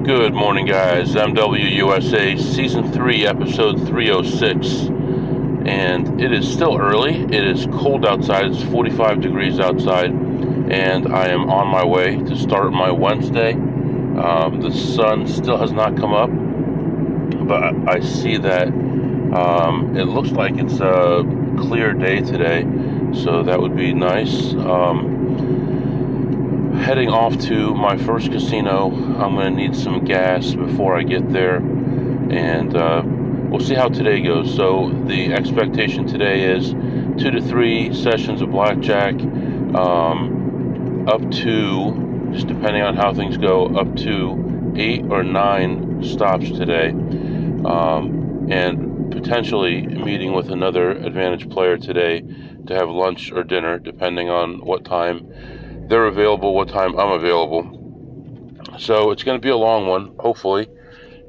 Good morning, guys. E206, Season 3, Episode 306. And it is still early. It is cold outside. It's 45 degrees outside. And I am on my way to start my Wednesday. The sun still has not come up. But I see that it looks like it's a clear day today. So that would be nice. Heading off to my first casino. I'm going to need some gas before I get there, and we'll see how today goes. So the expectation today is 2 to 3 sessions of blackjack, up to, just depending on how things go, up to 8 or 9 stops today, and potentially meeting with another advantage player today to have lunch or dinner, depending on what time they're available, what time I'm available. So it's going to be a long one, hopefully,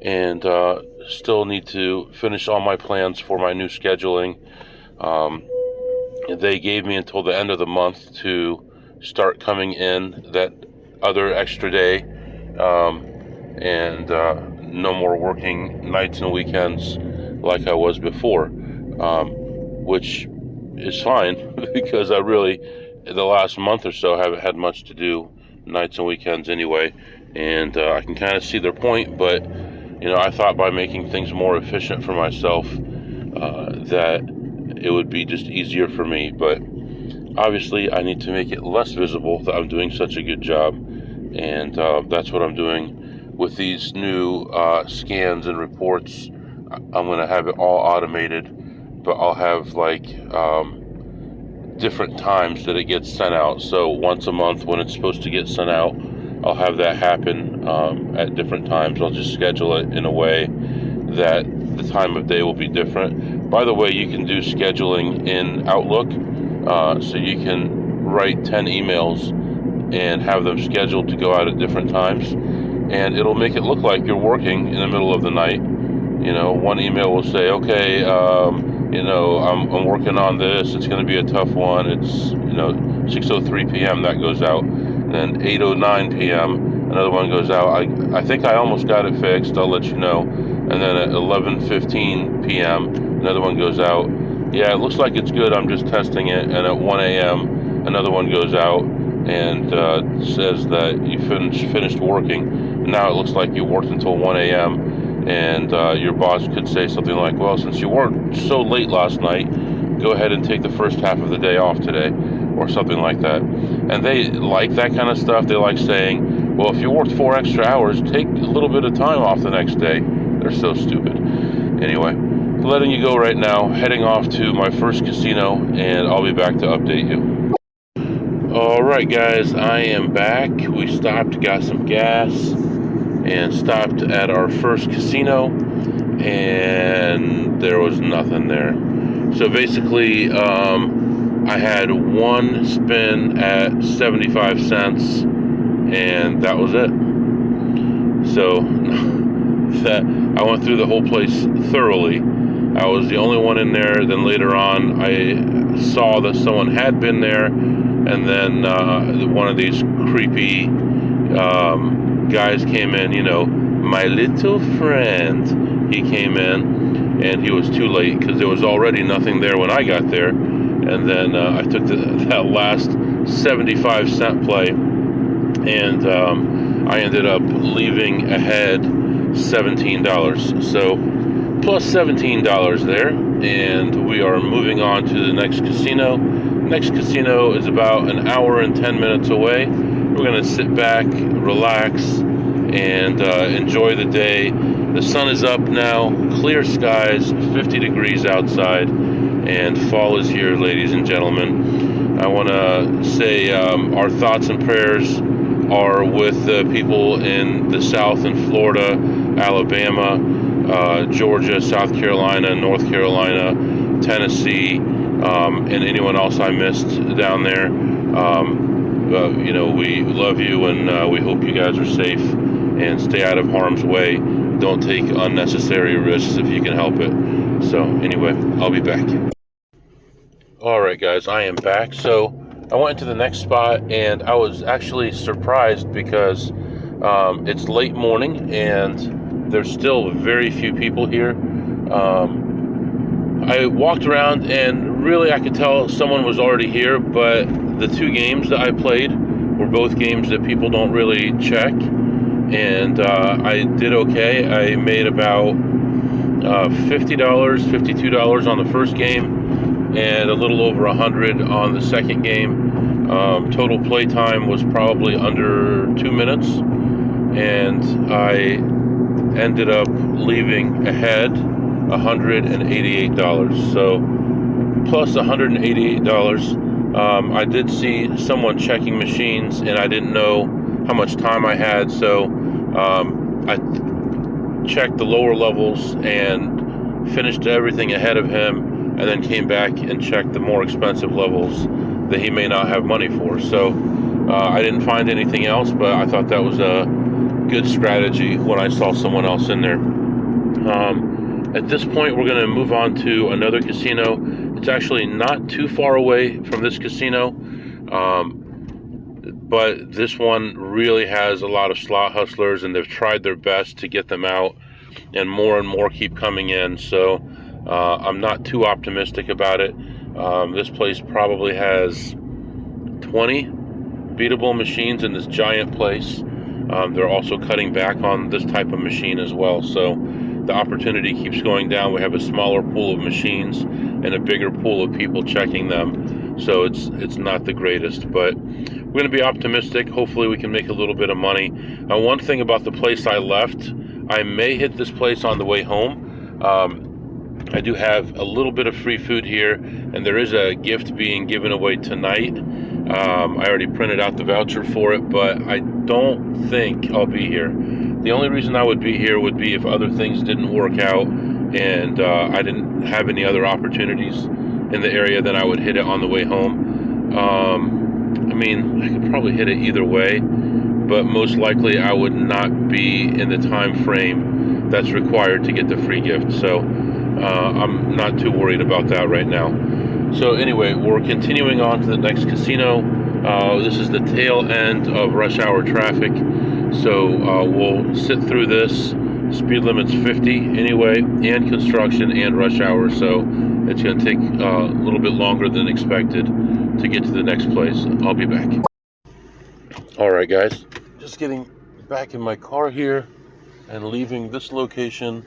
and still need to finish all my plans for my new scheduling. They gave me until the end of the month to start coming in that other extra day, and no more working nights and weekends like I was before, which is fine because I really, the last month or so, haven't had much to do nights and weekends anyway, and I can kind of see their point. But I thought by making things more efficient for myself, that it would be just easier for me. But obviously I need to make it less visible that I'm doing such a good job, and that's what I'm doing with these new scans and reports. I'm going to have it all automated, but I'll have different times that it gets sent out. So once a month when it's supposed to get sent out, I'll have that happen at different times. I'll just schedule it in a way that the time of day will be different. By the way, you can do scheduling in Outlook, so you can write 10 emails and have them scheduled to go out at different times, and it'll make it look like you're working in the middle of the night. One email will say, okay, I'm working on this. It's going to be a tough one. It's 6:03 p.m. that goes out, and then 8:09 p.m. another one goes out. I think I almost got it fixed. I'll let you know. And then at 11:15 p.m. another one goes out. Yeah, it looks like it's good. I'm just testing it. And at 1 a.m. another one goes out and says that you finished working. And now it looks like you worked until 1 a.m. And your boss could say something like, well, since you worked so late last night, go ahead and take the first half of the day off today, or something like that. And they like that kind of stuff. They like saying, well, if you worked 4 extra hours, take a little bit of time off the next day. They're so stupid. Anyway, letting you go right now, heading off to my first casino, and I'll be back to update you. Alright guys, I am back. We stopped, got some gas, and stopped at our first casino, and there was nothing there. So basically, I had one spin at 75 cents, and that was it. So I went through the whole place thoroughly. I was the only one in there. Then later on, I saw that someone had been there, and then one of these creepy guys came in, my little friend. He came in, and he was too late because there was already nothing there when I got there. And then I took that last 75 cent play, and I ended up leaving ahead $17. So plus $17 there, and we are moving on to the next casino. Next casino is about an hour and 10 minutes away. We're going to sit back, relax, and enjoy the day. The sun is up now, clear skies, 50 degrees outside, and fall is here, ladies and gentlemen. I want to say our thoughts and prayers are with the people in the South, in Florida, Alabama, Georgia, South Carolina, North Carolina, Tennessee, and anyone else I missed down there. We love you, and we hope you guys are safe and stay out of harm's way. Don't take unnecessary risks if you can help it. So anyway, I'll be back. Alright guys, I am back. So I went to the next spot, and I was actually surprised because It's late morning, and there's still very few people here. I walked around, and really I could tell someone was already here, but the two games that I played were both games that people don't really check, and I did okay. I made about $50, $52 on the first game, and a little over $100 on the second game. Total play time was probably under 2 minutes, and I ended up leaving ahead $188. So plus $188. I did see someone checking machines, and I didn't know how much time I had, so I checked the lower levels and finished everything ahead of him, and then came back and checked the more expensive levels that he may not have money for. So I didn't find anything else, but I thought that was a good strategy when I saw someone else in there. At this point, we're going to move on to another casino. It's actually not too far away from this casino, but this one really has a lot of slot hustlers, and they've tried their best to get them out, and more keep coming in. So I'm not too optimistic about it. This place probably has 20 beatable machines in this giant place. They're also cutting back on this type of machine as well, so the opportunity keeps going down. We have a smaller pool of machines and a bigger pool of people checking them, so it's not the greatest, but we're going to be optimistic. Hopefully we can make a little bit of money. One thing about the place I left, I may hit this place on the way home. I do have a little bit of free food here, and there is a gift being given away tonight. I already printed out the voucher for it, but I don't think I'll be here. The only reason I would be here would be if other things didn't work out, and I didn't have any other opportunities in the area, then I would hit it on the way home. I mean, I could probably hit it either way, but most likely I would not be in the time frame that's required to get the free gift. So I'm not too worried about that right now. So anyway, we're continuing on to the next casino. This is the tail end of rush hour traffic, so we'll sit through this. Speed limit's 50 anyway, and construction and rush hour, so it's going to take a little bit longer than expected to get to the next place. I'll be back. Alright guys, just getting back in my car here and leaving this location,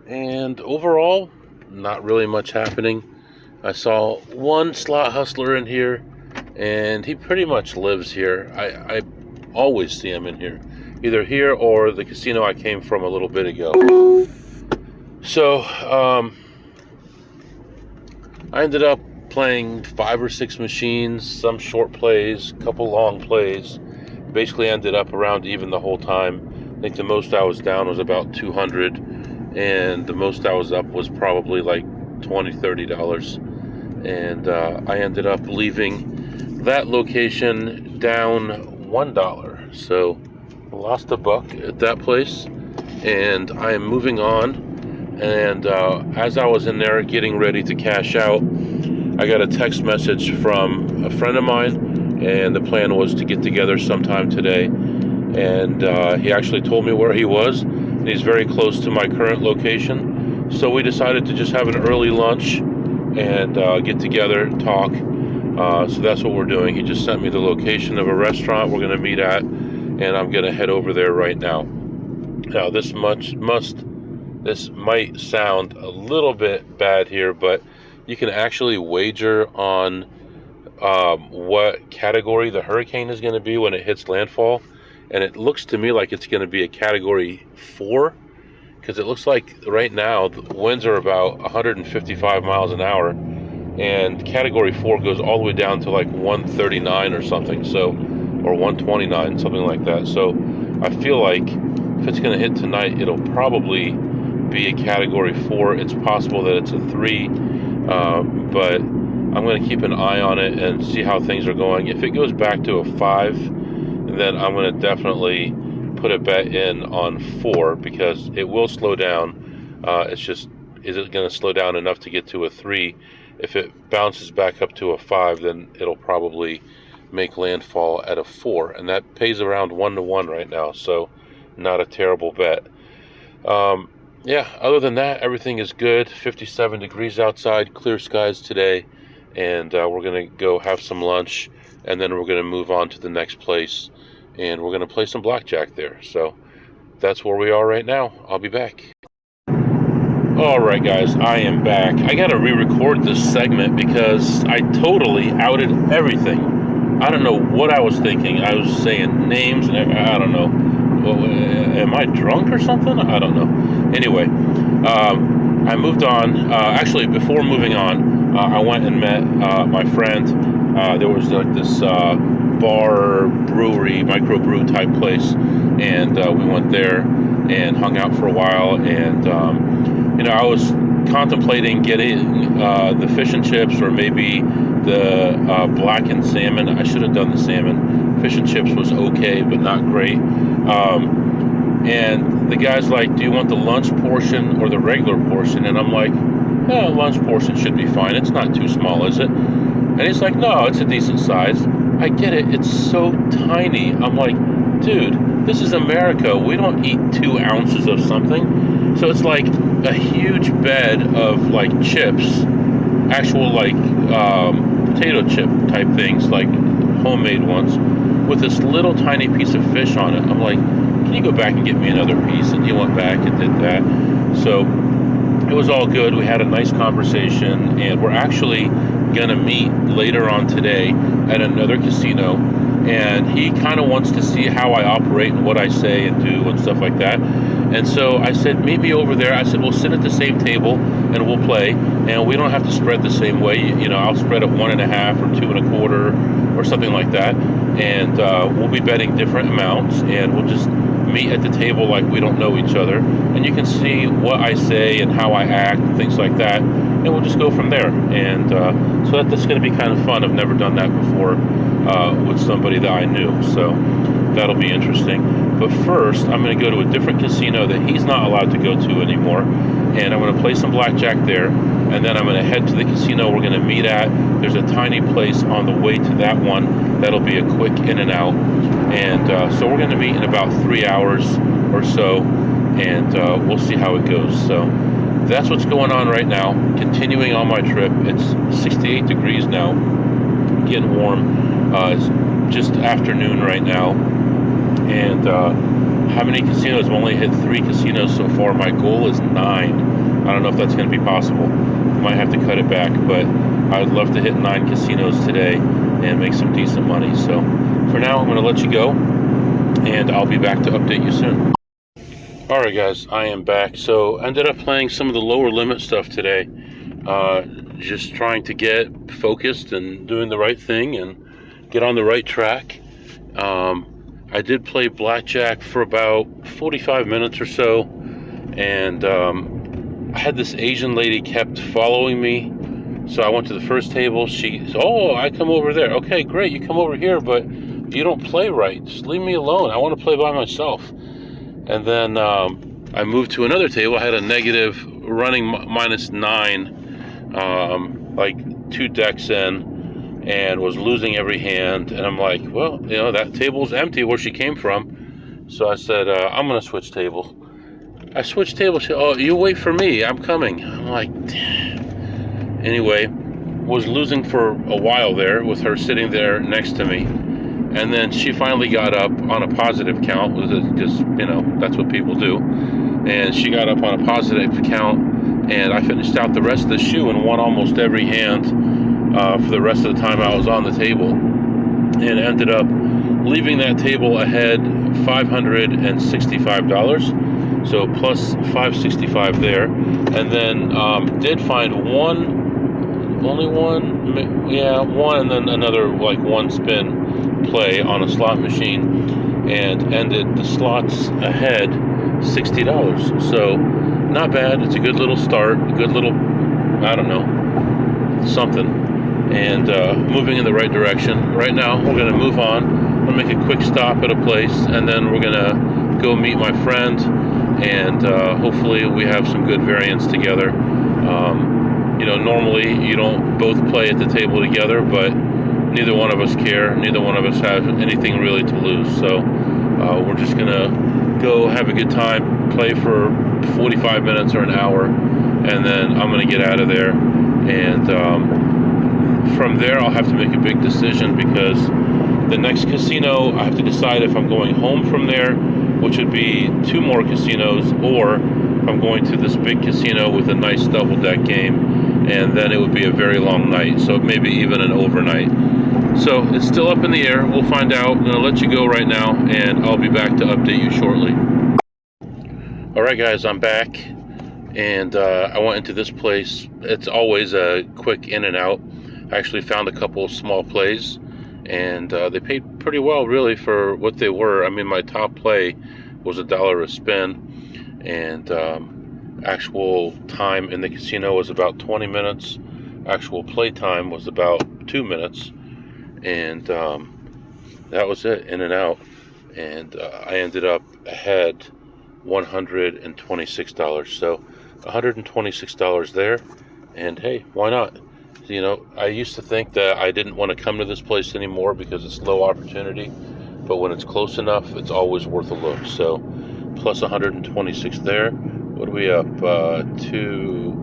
and overall, not really much happening. I saw one slot hustler in here, and he pretty much lives here. I always see him in here, either here or the casino I came from a little bit ago. So I ended up playing 5 or 6 machines, some short plays, couple long plays. Basically ended up around even the whole time. I think the most I was down was about 200, and the most I was up was probably like $20-$30. And I ended up leaving that location down $1. So I lost $1 at that place, and I am moving on. And as I was in there getting ready to cash out, I got a text message from a friend of mine, and the plan was to get together sometime today. And he actually told me where he was, and he's very close to my current location. So we decided to just have an early lunch and get together, talk. So that's what we're doing. He just sent me the location of a restaurant we're going to meet at, and I'm going to head over there right now. Now, this might sound a little bit bad here, but you can actually wager on what category the hurricane is going to be when it hits landfall, and it looks to me like it's going to be a category 4, because it looks like right now the winds are about 155 miles an hour, and category 4 goes all the way down to like 139 or something, so, or 129, something like that. So I feel like if it's going to hit tonight, it'll probably be a category 4. It's possible that it's a 3, but I'm going to keep an eye on it and see how things are going. If it goes back to a 5, then I'm going to definitely put a bet in on 4, because it will slow down. It's just, is it going to slow down enough to get to a 3? If it bounces back up to a 5, then it'll probably make landfall at a 4, and that pays around 1-to-1 right now, so not a terrible bet. Yeah, other than that, everything is good. 57 degrees outside, clear skies today, and we're going to go have some lunch, and then we're going to move on to the next place, and we're going to play some blackjack there. So that's where we are right now. I'll be back. Alright guys, I am back. I gotta re-record this segment because I totally outed everything. I don't know what I was thinking. I was saying names and I don't know. Well, am I drunk or something? I don't know. Anyway, I moved on. Actually, before moving on, I went and met my friend. There was like this bar, brewery, microbrew type place, and we went there and hung out for a while, and I was contemplating getting the fish and chips, or maybe the blackened salmon. I should have done the salmon. Fish and chips was okay, but not great. And the guy's like, do you want the lunch portion or the regular portion? And I'm like, yeah, lunch portion should be fine. It's not too small, is it? And he's like, no, it's a decent size. I get it. It's so tiny. I'm like, dude, this is America. We don't eat 2 ounces of something. So it's like a huge bed of like chips, actual like potato chip type things, like homemade ones, with this little tiny piece of fish on it. I'm like, can you go back and get me another piece? And he went back and did that. So it was all good. We had a nice conversation, and we're actually gonna meet later on today at another casino, and he kind of wants to see how I operate and what I say and do and stuff like that. And so I said, meet me over there. I said, we'll sit at the same table and we'll play, and we don't have to spread the same way. I'll spread it 1.5 or 2.25 or something like that, and we'll be betting different amounts, and we'll just meet at the table like we don't know each other, and you can see what I say and how I act and things like that, and we'll just go from there. And so that's going to be kind of fun. I've never done that before with somebody that I knew, so that'll be interesting. But first, I'm going to go to a different casino that he's not allowed to go to anymore, and I'm going to play some blackjack there, and then I'm going to head to the casino we're going to meet at. There's a tiny place on the way to that one that'll be a quick in and out, and so we're going to meet in about 3 hours or so, and we'll see how it goes. So that's what's going on right now. Continuing on my trip. It's 68 degrees now, getting warm. It's just afternoon right now, and how many casinos? I've only hit 3 casinos so far. My goal is 9. I don't know if that's going to be possible. Might have to cut it back, but I'd love to hit 9 casinos today and make some decent money. So for now, I'm going to let you go, and I'll be back to update you soon. Alright guys, I am back. So I ended up playing some of the lower limit stuff today, just trying to get focused and doing the right thing and get on the right track. I did play blackjack for about 45 minutes or so, and I had this Asian lady kept following me. So I went to the first table. She said, oh, I come over there. Okay, great, you come over here, but you don't play right. Just leave me alone. I want to play by myself. And then I moved to another table. I had a negative running -9, like 2 decks in, and was losing every hand. And I'm like, well, that table's empty where she came from. So I said, I'm going to switch table. I switched tables. She said, oh, you wait for me. I'm coming. I'm like, anyway, was losing for a while there with her sitting there next to me. And then she finally got up on a positive count, because, that's what people do. And she got up on a positive count, and I finished out the rest of the shoe and won almost every hand for the rest of the time I was on the table. And ended up leaving that table ahead $565. So plus $565 there. And then did find only one, and then another like 1 spin play on a slot machine, and ended the slots ahead $60. So not bad. It's a good little start, a good little, I don't know, something, and moving in the right direction. Right now we're going to move on. I'm going to make a quick stop at a place, and then we're going to go meet my friend, and hopefully we have some good variance together. Normally you don't both play at the table together, but neither one of us care. Neither one of us have anything really to lose. So we're just gonna go have a good time, play for 45 minutes or an hour, and then I'm gonna get out of there. And from there, I'll have to make a big decision, because the next casino, I have to decide if I'm going home from there, which would be 2 more casinos, or I'm going to this big casino with a nice double deck game, and then it would be a very long night, so maybe even an overnight. So it's still up in the air. We'll find out. I'm going to let you go right now, and I'll be back to update you shortly. Alright guys, I'm back, and I went into this place. It's always a quick in and out. I actually found a couple of small plays, and they paid pretty well really for what they were. I mean, my top play was $1 a spin, and actual time in the casino was about 20 minutes. Actual play time was about 2 minutes, and that was it, in and out. And I ended up ahead $126. So $126 there, and hey, why not? You know, I used to think that I didn't want to come to this place anymore because it's low opportunity, but when it's close enough, it's always worth a look. So plus 126 there. What are we up to?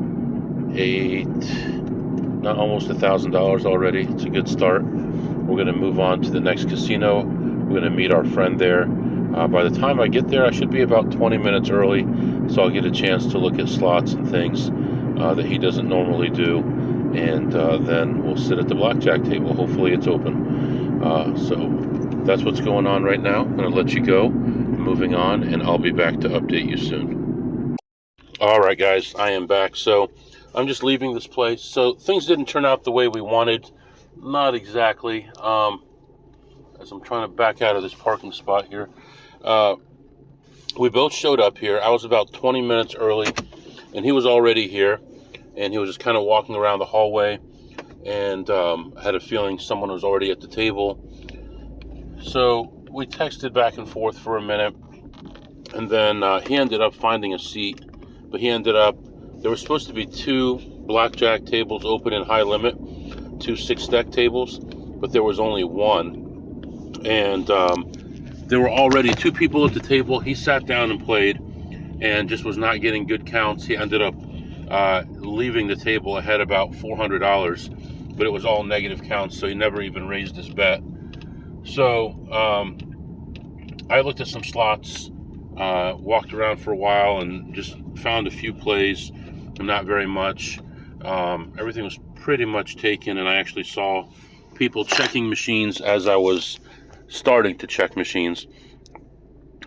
8, not almost $1,000 already. It's a good start. We're going to move on to the next casino. We're going to meet our friend there. By the time I get there, I should be about 20 minutes early, so I'll get a chance to look at slots and things that he doesn't normally do. And then we'll sit at the blackjack table. Hopefully it's open. So that's what's going on right now. I'm going to let you go. Moving on, and I'll be back to update you soon. Alright guys, I am back. So I'm just leaving this place. So things didn't turn out the way we wanted. Not exactly. As I'm trying to back out of this parking spot here. We both showed up here. I was about 20 minutes early, and he was already here. And he was just kind of walking around the hallway, and I had a feeling someone was already at the table. So we texted back and forth for a minute, and then he ended up finding a seat. But there were supposed to be 2 blackjack tables open in high limit, 2 6-deck tables, but there was only 1. And there were already 2 people at the table. He sat down and played, and just was not getting good counts. He ended up leaving the table ahead about $400, but it was all negative counts, so he never even raised his bet. So I looked at some slots, walked around for a while, and just found a few plays, not very much. Everything was pretty much taken, and I actually saw people checking machines as I was starting to check machines.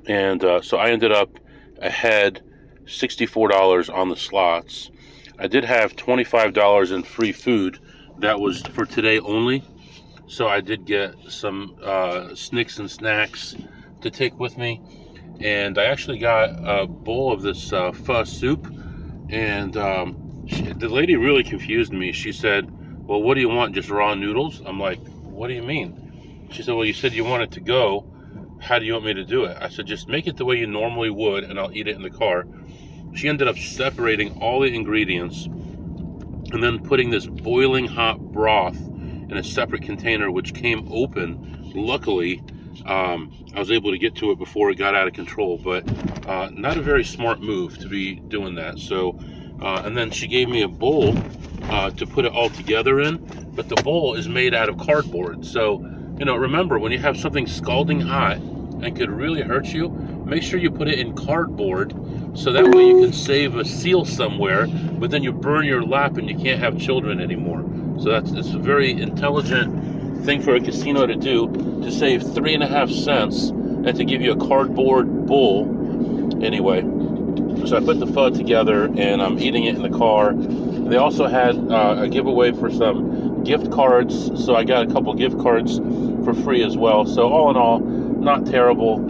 And so I ended up ahead $64 on the slots. I did have $25 in free food. That was for today only. So I did get some snicks and snacks to take with me. And I actually got a bowl of this pho soup. And the lady really confused me. She said, well, what do you want, just raw noodles? I'm like, what do you mean? She said, well, you said you want it to go. How do you want me to do it? I said, just make it the way you normally would, and I'll eat it in the car. She ended up separating all the ingredients and then putting this boiling hot broth in a separate container, which came open. Luckily, I was able to get to it before it got out of control, but not a very smart move to be doing that. So, and then she gave me a bowl to put it all together in, but the bowl is made out of cardboard. So, you know, remember, when you have something scalding hot and could really hurt you, make sure you put it in cardboard, so that way you can save a seal somewhere, but then you burn your lap and you can't have children anymore. So it's a very intelligent thing for a casino to do, to save 3.5 cents and to give you a cardboard bowl. Anyway, so I put the pho together, and I'm eating it in the car. They also had a giveaway for some gift cards, so I got a couple gift cards for free as well. So all in all, not terrible.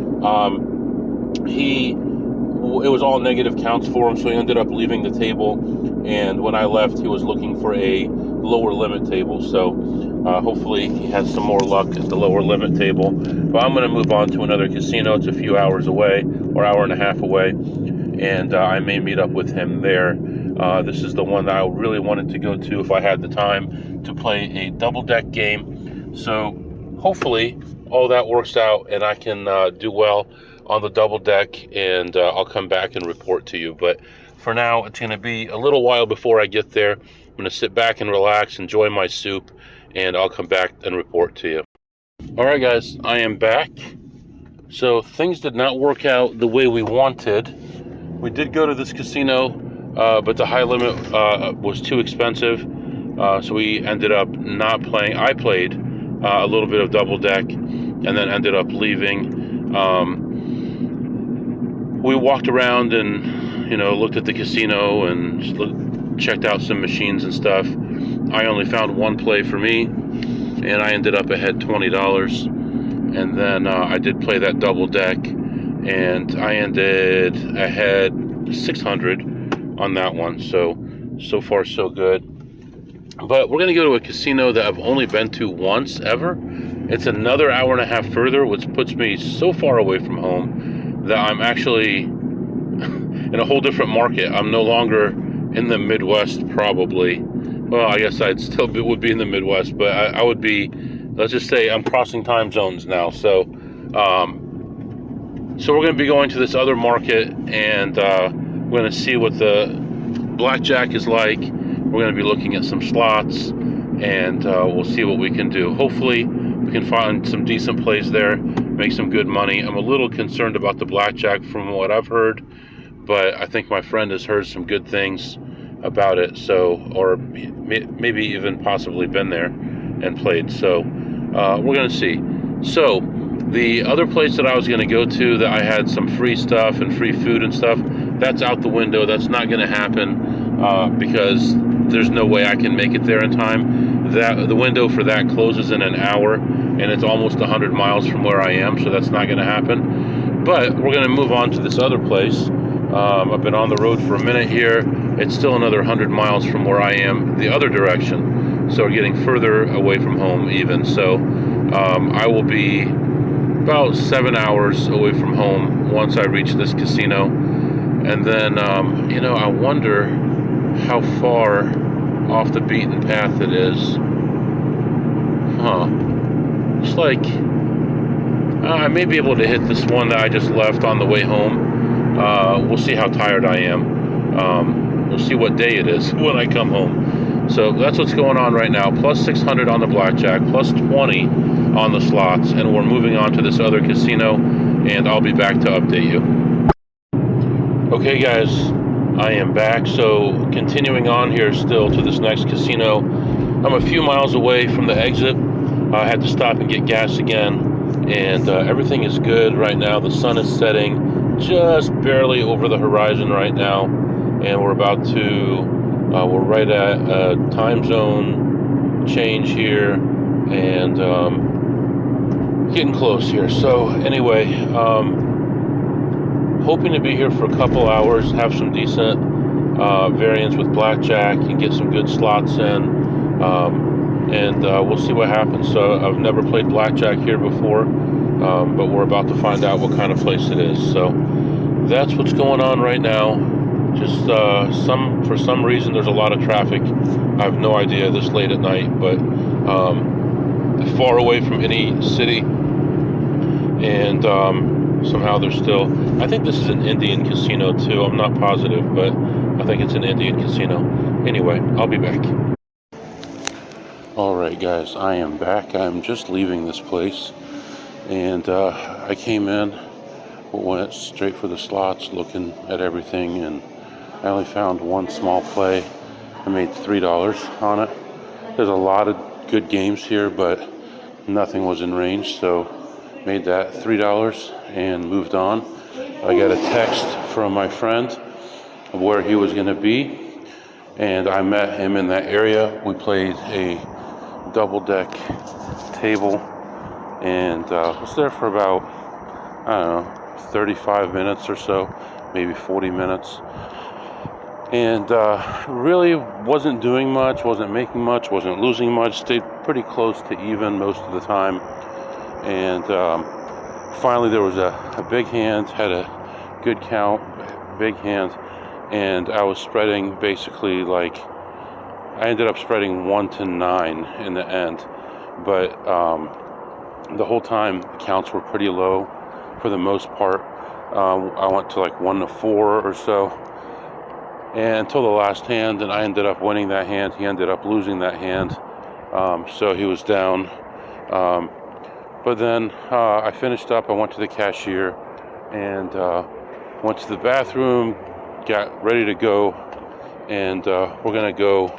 It was all negative counts for him, so he ended up leaving the table, and when I left, he was looking for a lower limit table. So hopefully he has some more luck at the lower limit table. But I'm going to move on to another casino. It's a few hours away, or hour and a half away, and I may meet up with him there. This is the one that I really wanted to go to if I had the time, to play a double deck game So hopefully all that works out and I can do well on the double deck, and I'll come back and report to you. But for now, it's going to be a little while before I get there. I'm going to sit back and relax, enjoy my soup, and I'll come back and report to you. All right, guys, I am back. So things did not work out the way we wanted. We did go to this casino, but the high limit was too expensive. So we ended up not playing. I played a little bit of double deck and then ended up leaving. We walked around and, looked at the casino and checked out some machines and stuff. I only found one play for me, and I ended up ahead $20. And then I did play that double deck, and I ended ahead $600 on that one. So far so good. But we're going to go to a casino that I've only been to once ever. It's another hour and a half further, which puts me so far away from home that I'm actually in a whole different market. I'm no longer in the Midwest, probably. Well, I guess I'd still would be in the Midwest, but I would be, let's just say I'm crossing time zones now. So we're going to be going to this other market, and we're going to see what the blackjack is like. We're going to be looking at some slots, and we'll see what we can do. Hopefully we can find some decent plays there, make some good money. I'm a little concerned about the blackjack from what I've heard, but I think my friend has heard some good things about it, or maybe even possibly been there and played. So we're going to see. So the other place that I was going to go to that I had some free stuff and free food and stuff, that's out the window. That's not going to happen because there's no way I can make it there in time. The window for that closes in an hour, and it's almost 100 miles from where I am, so that's not going to happen. But we're going to move on to this other place. I've been on the road for a minute here. It's still another 100 miles from where I am the other direction, so we're getting further away from home even. So I will be about 7 hours away from home once I reach this casino. And then I wonder how far off the beaten path it is. It's like I may be able to hit this one that I just left on the way home. We'll see how tired I am. We'll see what day it is when I come home. So that's what's going on right now. Plus 600 on the blackjack, plus 20 on the slots, and we're moving on to this other casino, and I'll be back to update you. Okay, guys, I am back. So continuing on here still to this next casino. I'm a few miles away from the exit. I had to stop and get gas again, and everything is good right now. The sun is setting just barely over the horizon right now, and we're about to we're right at a time zone change here, and getting close here. So anyway, hoping to be here for a couple hours, have some decent variance with blackjack, and get some good slots in, and we'll see what happens. So I've never played blackjack here before, but we're about to find out what kind of place it is. So that's what's going on right now. Just for some reason there's a lot of traffic. I have no idea this late at night, but far away from any city, and somehow there's still, I think this is an Indian casino too. I'm not positive, but I think it's an Indian casino. Anyway, I'll be back. Alright guys, I am back. I'm just leaving this place, and I came in, went straight for the slots, looking at everything, and I only found one small play. I made $3 on it. There's a lot of good games here, but nothing was in range, so made that $3 and moved on. I got a text from my friend of where he was going to be, and I met him in that area. We played a double deck table, and was there for about, I don't know, 35 minutes or so, maybe 40 minutes. And really wasn't doing much, wasn't making much, wasn't losing much, stayed pretty close to even most of the time. And finally there was a big hand, had a good count, big hand, and I was spreading basically I ended up spreading 1 to 9 in the end. but the whole time accounts were pretty low for the most part. I went to like 1 to 4 or so, and until the last hand, and I ended up winning that hand. He ended up losing that hand, so he was down. But then I finished up. I went to the cashier and went to the bathroom, got ready to go, and we're gonna go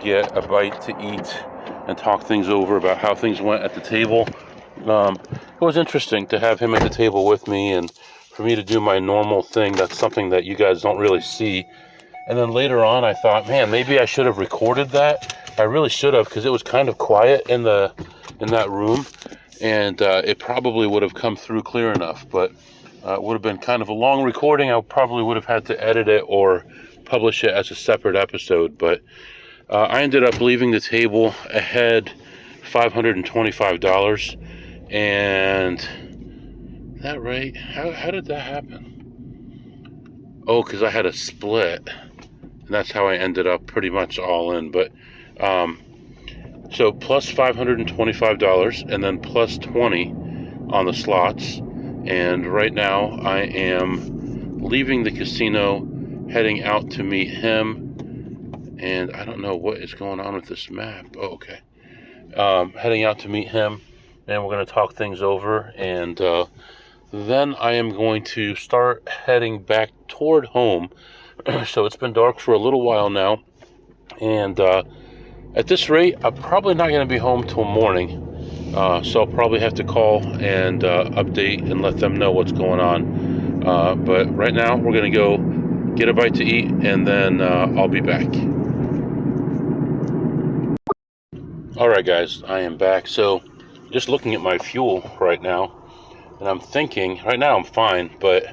get a bite to eat and talk things over about how things went at the table. It was interesting to have him at the table with me and for me to do my normal thing. That's something that you guys don't really see. And then later on, I thought, man, maybe I should have recorded that. I really should have, because it was kind of quiet in that room, and it probably would have come through clear enough. But it would have been kind of a long recording. I probably would have had to edit it or publish it as a separate episode. But I ended up leaving the table ahead $525. And is that right? How did that happen? Oh, because I had a split. And that's how I ended up pretty much all in. But so plus $525 and then plus 20 on the slots. And right now I am leaving the casino, heading out to meet him. And I don't know what is going on with this map. Oh, okay. Heading out to meet him, and we're going to talk things over. And then I am going to start heading back toward home. So it's been dark for a little while now. And at this rate, I'm probably not going to be home till morning. So I'll probably have to call and update and let them know what's going on. But right now, we're going to go get a bite to eat, and then I'll be back. Alright guys, I am back. So just looking at my fuel right now, and I'm thinking, right now I'm fine, but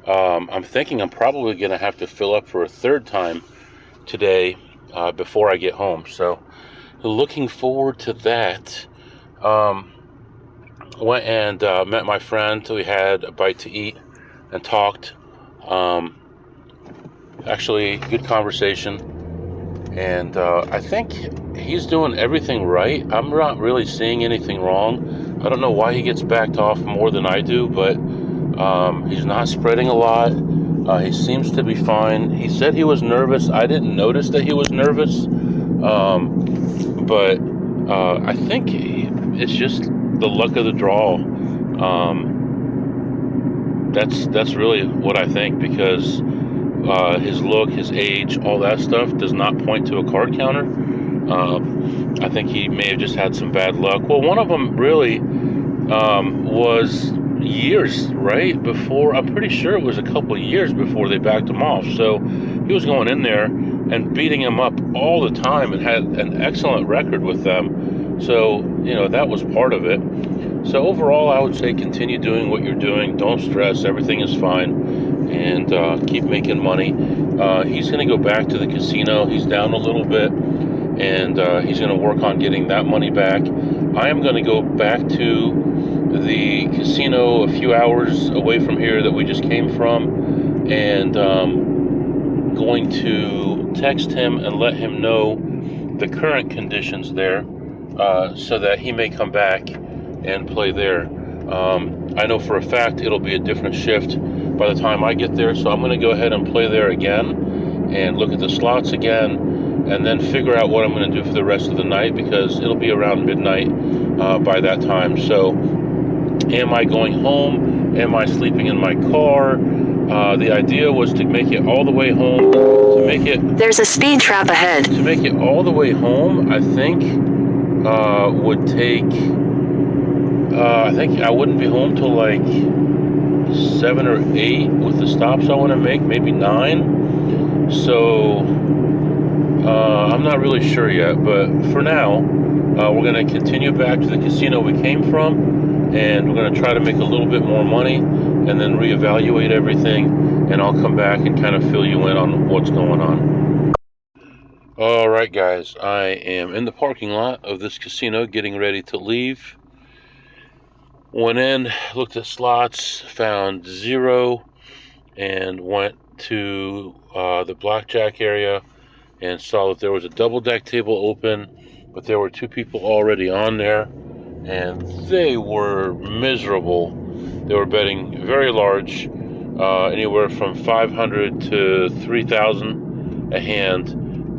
I'm thinking I'm probably going to have to fill up for a third time today before I get home. So looking forward to that. Went and met my friend. We had a bite to eat and talked. Actually, good conversation. And I think he's doing everything right. I'm not really seeing anything wrong. I don't know why he gets backed off more than I do, but he's not spreading a lot. He seems to be fine. He said he was nervous. I didn't notice that he was nervous. But I think it's just the luck of the draw. That's really what I think, because his look, his age, all that stuff does not point to a card counter. I think he may have just had some bad luck. Well, one of them really was years, right? Before, I'm pretty sure it was a couple of years before they backed him off. So he was going in there and beating him up all the time and had an excellent record with them. So, that was part of it. So overall, I would say continue doing what you're doing. Don't stress. Everything is fine. And keep making money. He's going to go back to the casino. He's down a little bit. And he's going to work on getting that money back. I am going to go back to the casino a few hours away from here that we just came from. And going to text him and let him know the current conditions there, so that he may come back and play there. I know for a fact it'll be a different shift by the time I get there, so I'm going to go ahead and play there again and look at the slots again, and then figure out what I'm going to do for the rest of the night, because it'll be around midnight by that time. So am I going home? Am I sleeping in my car? The idea was to make it all the way home. There's a speed trap ahead. To make it all the way home, I think would take. I think I wouldn't be home till like 7 or 8 with the stops I want to make, maybe 9. So I'm not really sure yet, but for now, we're going to continue back to the casino we came from, and we're going to try to make a little bit more money, and then reevaluate everything, and I'll come back and kind of fill you in on what's going on. Alright guys, I am in the parking lot of this casino getting ready to leave. Went in, looked at slots, found 0, and went to the blackjack area and saw that there was a double deck table open but there were 2 people already on there, and they were miserable. They were betting very large, anywhere from 500 to 3,000 a hand,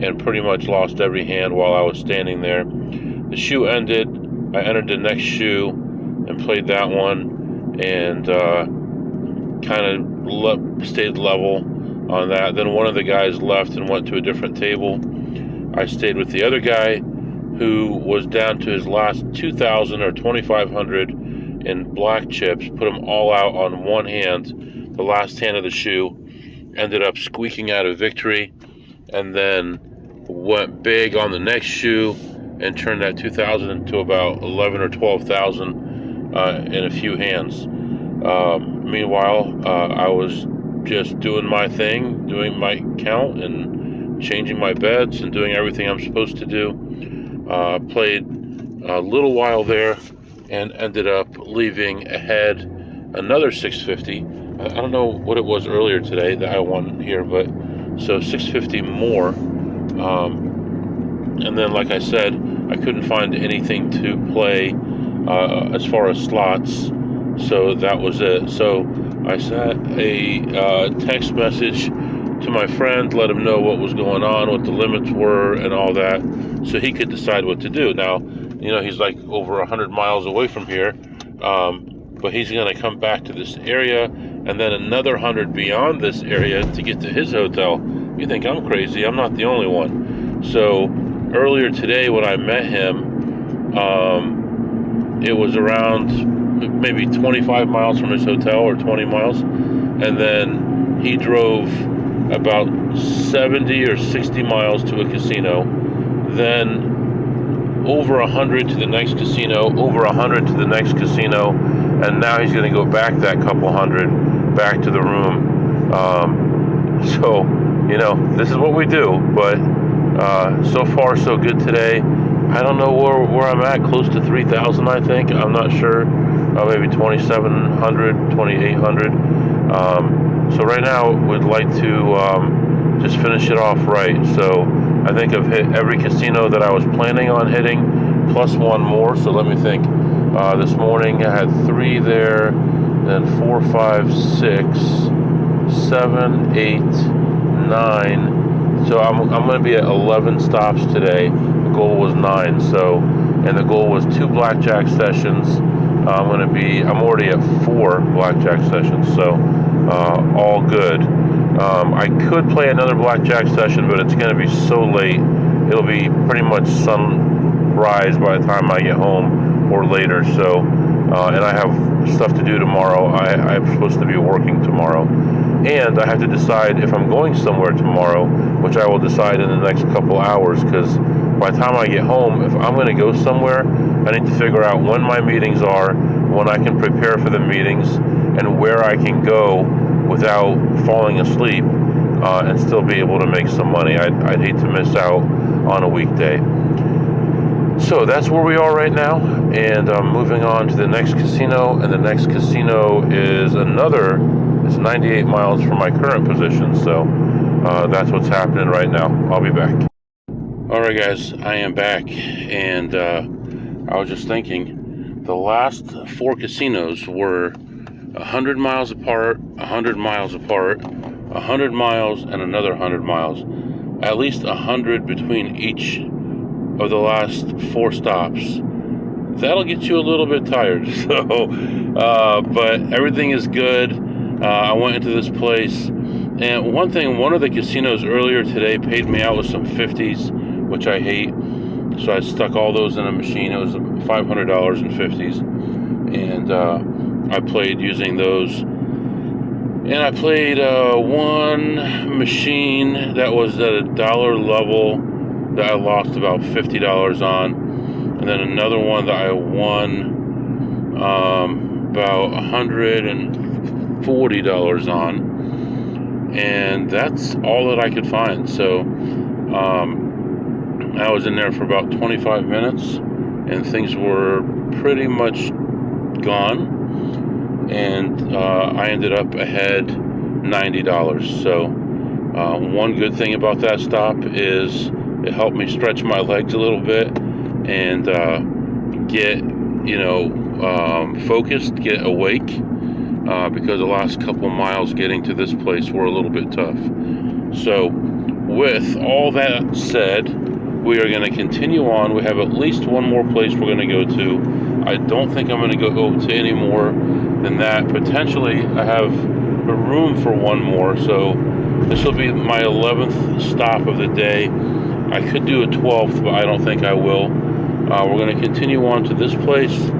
and pretty much lost every hand while I was standing there. The shoe ended. I entered the next shoe and played that one, and kind of stayed level on that. Then one of the guys left and went to a different table. I stayed with the other guy, who was down to his last 2,000 or 2,500 in black chips, put them all out on one hand. The last hand of the shoe, ended up squeaking out a victory, and then went big on the next shoe and turned that 2,000 into about 11 or 12,000 in a few hands. Meanwhile, I was just doing my thing, doing my count and changing my bets and doing everything I'm supposed to do. Played a little while there and ended up leaving ahead another 650. I don't know what it was earlier today that I won here, but so 650 more. And then, like I said, I couldn't find anything to play as far as slots, so that was it. So I sent a text message to my friend, let him know what was going on, what the limits were, and all that, so he could decide what to do. Now, he's like over 100 miles away from here, but he's going to come back to this area, and then another 100 beyond this area to get to his hotel. You think I'm crazy? I'm not the only one. So earlier today when I met him, it was around maybe 25 miles from his hotel, or 20 miles, and then he drove about 70 or 60 miles to a casino, then over 100 to the next casino, over 100 to the next casino, and now he's going to go back that couple hundred back to the room. So, this is what we do, but so far so good today. I don't know where I'm at, close to 3,000, I think. I'm not sure. Maybe 2,700, 2,800. So right now, we'd like to just finish it off right. So I think I've hit every casino that I was planning on hitting, plus one more. So let me think. This morning I had 3 there, then 4, 5, 6, 7, 8, 9. So I'm going to be at 11 stops today. The goal was 9. And the goal was 2 blackjack sessions. I'm already at 4 blackjack sessions. So all good. I could play another blackjack session, but it's going to be so late. It'll be pretty much sunrise by the time I get home or later. So, and I have stuff to do tomorrow. I'm supposed to be working tomorrow. And I have to decide if I'm going somewhere tomorrow, which I will decide in the next couple hours, because by the time I get home, if I'm going to go somewhere, I need to figure out when my meetings are, when I can prepare for the meetings, and where I can go without falling asleep and still be able to make some money. I'd hate to miss out on a weekday. So that's where we are right now, and I'm moving on to the next casino, and the next casino is 98 miles from my current position, so that's what's happening right now. I'll be back. Alright guys, I am back, and I was just thinking, the last 4 casinos were 100 miles apart, 100 miles apart, 100 miles, and another 100 miles. At least 100 between each of the last 4 stops. That'll get you a little bit tired. So, but everything is good. I went into this place, and one of the casinos earlier today paid me out with some 50s, which I hate. So I stuck all those in a machine. It was $500 in 50s, and I played using those. And I played one machine that was at a dollar level that I lost about $50 on, and then another one that I won about $140 on, and that's all that I could find. So I was in there for about 25 minutes, and things were pretty much gone, and I ended up ahead $90. So one good thing about that stop is it helped me stretch my legs a little bit. and get, focused, get awake, because the last couple miles getting to this place were a little bit tough. So with all that said, we are going to continue on. We have at least one more place we're going to go to. I don't think I'm going to go to any more than that. Potentially, I have a room for one more. So this will be my 11th stop of the day. I could do a 12th, but I don't think I will. We're going to continue on to this place.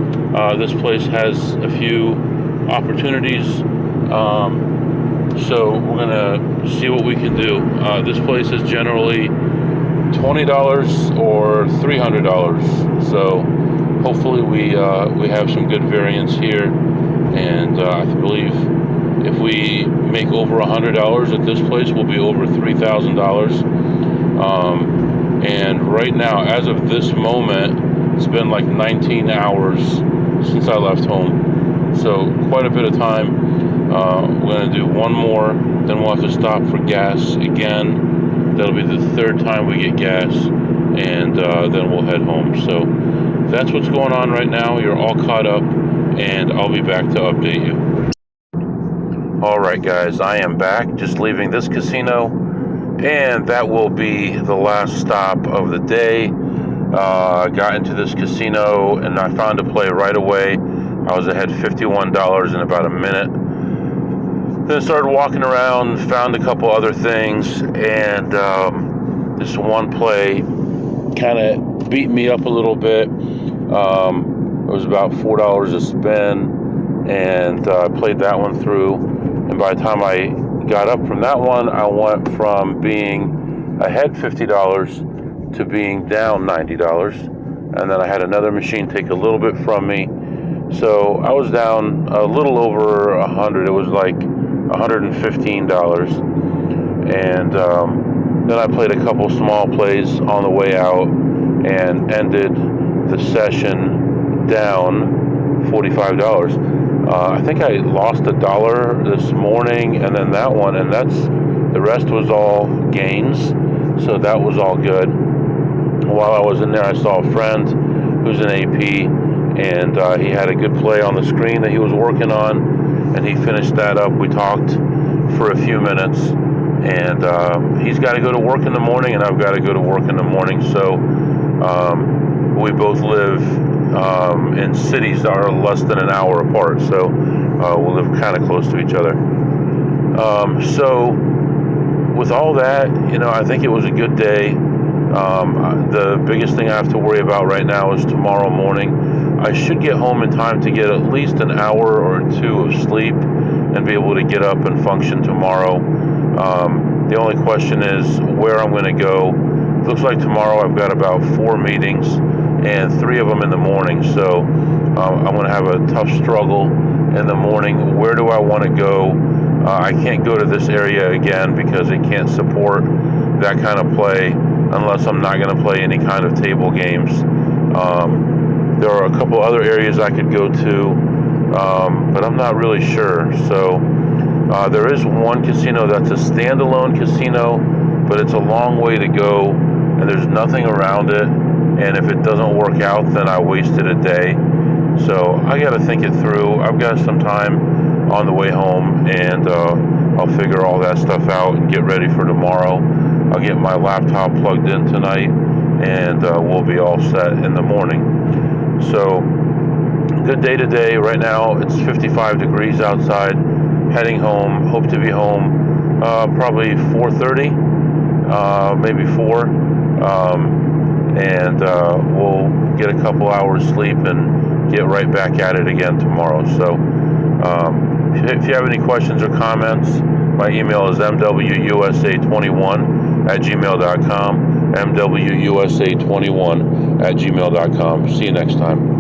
This place has a few opportunities. So we're going to see what we can do. This place is generally $20 or $300. So hopefully we have some good variance here. And I believe if we make over $100 at this place, we'll be over $3,000. And right now, as of this moment, it's been like 19 hours since I left home. So quite a bit of time. We're going to do one more, then we'll have to stop for gas again. That'll be the third time we get gas, and then we'll head home. So that's what's going on right now. You're all caught up, and I'll be back to update you. All right, guys, I am back, just leaving this casino, and that will be the last stop of the day. I got into this casino, and I found a play right away. I was ahead $51 in about a minute. Then started walking around, found a couple other things, and this one play kind of beat me up a little bit. It was about $4 a spin, and I played that one through. And by the time I got up from that one, I went from being ahead $50 to being down $90. And then I had another machine take a little bit from me. So I was down a little over 100. It was like $115. And then I played a couple small plays on the way out and ended the session down $45. I think I lost $1 this morning, and then that one, and the rest was all gains, so that was all good. While I was in there, I saw a friend who's an AP, and he had a good play on the screen that he was working on, and he finished that up. We talked for a few minutes, and he's got to go to work in the morning, and I've got to go to work in the morning, so we both live in cities that are less than an hour apart, so we'll live kind of close to each other. So with all that, I think it was a good day. The biggest thing I have to worry about right now is tomorrow morning. I should get home in time to get at least an hour or two of sleep and be able to get up and function tomorrow. The only question is where I'm going to go. It looks like tomorrow I've got about 4 meetings, and 3 of them in the morning, so I'm going to have a tough struggle in the morning. Where do I want to go? I can't go to this area again because it can't support that kind of play unless I'm not going to play any kind of table games. There are a couple other areas I could go to, but I'm not really sure. So there is one casino that's a standalone casino, but it's a long way to go, and there's nothing around it. And if it doesn't work out, then I wasted a day. So I got to think it through. I've got some time on the way home, and I'll figure all that stuff out and get ready for tomorrow. I'll get my laptop plugged in tonight, and we'll be all set in the morning. So good day today. Right now it's 55 degrees outside. Heading home. Hope to be home probably 4:30, maybe 4. And we'll get a couple hours sleep and get right back at it again tomorrow. So if you have any questions or comments, my email is mwusa21@gmail.com, mwusa21@gmail.com. See you next time.